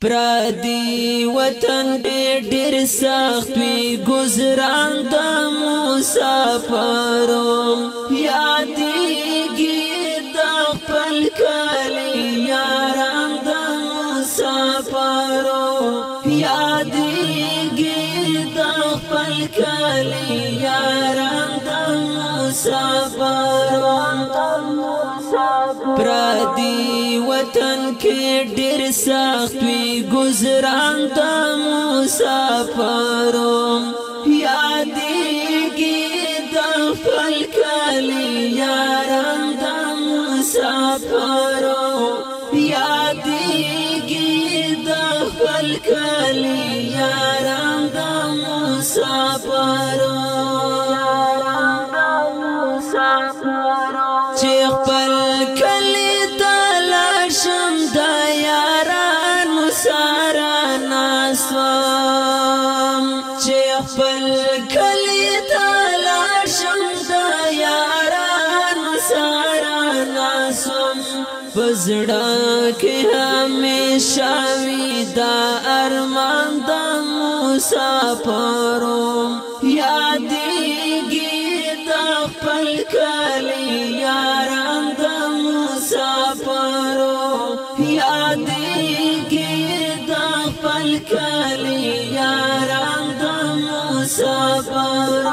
پردی وطن ډېر سخت وي گزران د مسافرو یادېږي د خپل کلي یاران د مسافرو یادېږي د خپل کلي یاران د مسافرو پردی وطن کې ډېر سخت وي گزران د مسافرو یادېږي د خپل کلي یاران د مسافرو یادېږي د خپل کلي یاران د مسافرو چې خپل کلي ته لاړشم د یارانو سره ناست وم چې خپل کلي ته لاړشم د یارانو سره ناست وم په زړه کې همیشه وي دا ارمان د مسافرو یادېږي د خپل کلي یاران د مسافرو یادېږي د خپل کلي یاران د مسافرو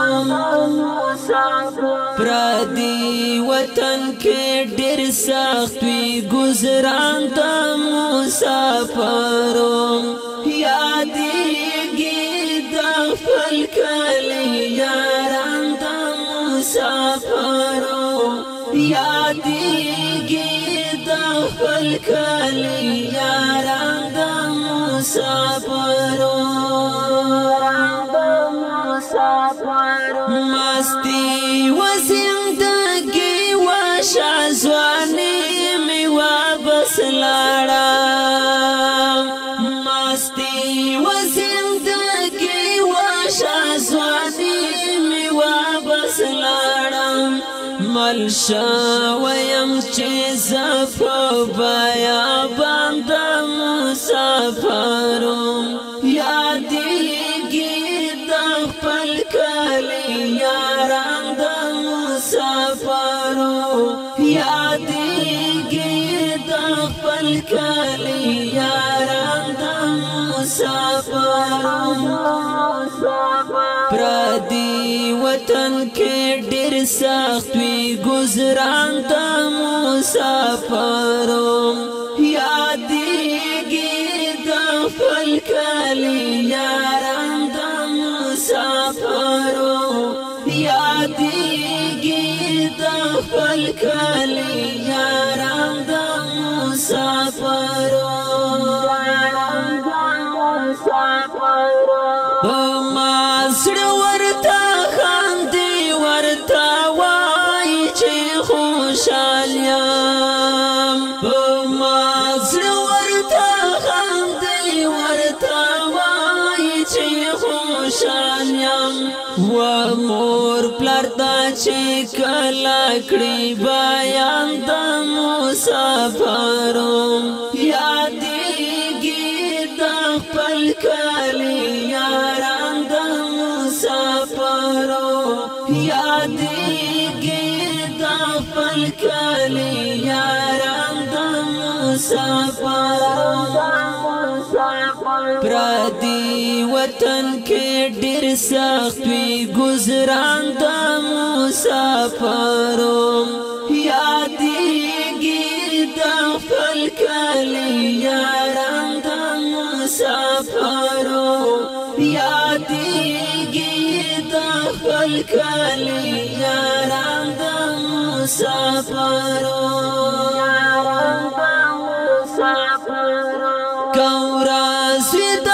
پردی وطن کې ډېر سخت وي گزران د مسافرو یادېږي د خپل کلي یاران د مسافرو یادېږي د خپل کلي یاران د مسافرو مستی و زندگی و شازوانی می واپس لاړم مستی و زندگی و شازوانی می واپس لاړم ملشا ویم چې زفو بیا باند مسافرو یادېږي د خپل کلي یاران د مسافرو یادېږي د خپل کلي یاران د مسافرو پردی وطن کې ډېر سخت وي گزران د مسافرو یادېږي د خپل کلي یاران د مسافرو یادېږي د خپل کلي یاران د مسافرو زړه ورته خاندي ورته وایي چې خوشحال یم زړه ورته خاندي ورته وایي چې خوشحال یم و مور پلار ته چې کله کړي بیان د مسافرو یادېږي د خپل کلي یاران د مسافرو یادېږي د خپل کلي یاران د مسافرو پردی وطن کې ډېر سخت وي گزران د مسافرو یادېږي د خپل کلي یاران د مسافرو یادېږي د خپل کلي یاران د مسافرو کورس وي د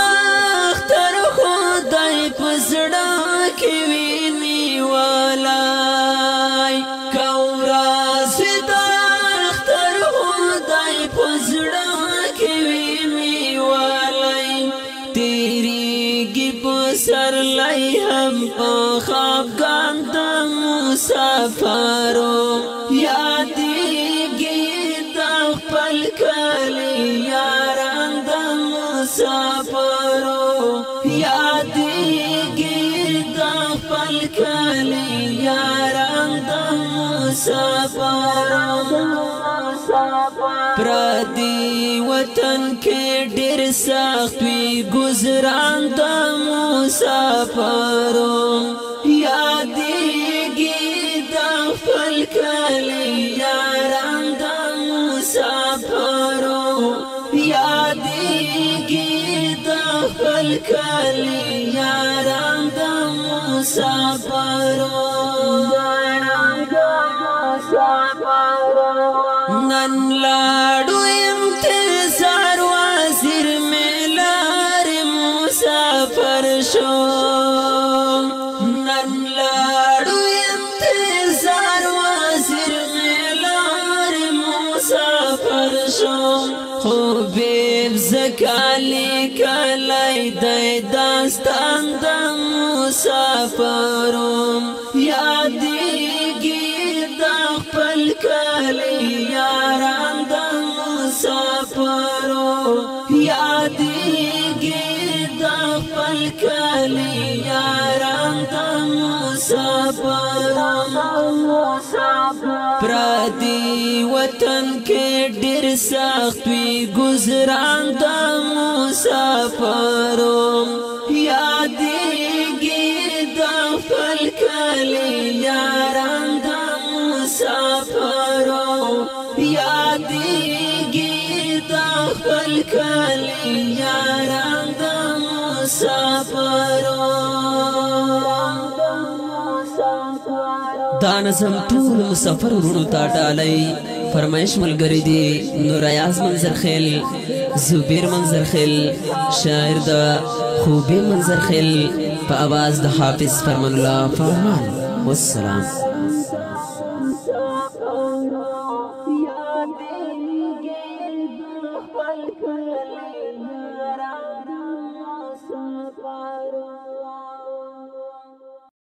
اختر خدای په زړه کې وي نیولی کورس وي د اختر خدای په زړه کې وي نیولی تیریږي په سرلی هم په خفګان د مسافرو یادېږي د خپل کلي یاران د مسافرو یادیږي د خپل کلی یاران د مسافرو پردي وطن کې ډېر سخت وي گزاران د مسافرو یادیږي د خپل کلی یاران د مسافرو یادیږي د خپل کلی یاران د مسافرو نن لاړو انتظار وزیر ملار مسافر شو نن لاړو انتظار وزیر ملار مسافر شو خوبیب زکالی کلی دی داستان د مسافرو یادیږي د خپل کلی یاران د مسافرو یادیږي د خپل کلی یاران د مسافرو پردي وطن کې ډېر سخت وي گزاران د مسافرو یادیږي د خپل کلی یاران د مسافرو یادیږي د خپل کلی یاران د مسافرو دا نظم ټول مسافر ورونو ته ډالۍ فرمایش ملګری دی نور ایاز منظر خیل زبیر منظر خیل شاعر د خوبی منظر خیل په आवाज د حافظ فرمان الله فرمان والسلام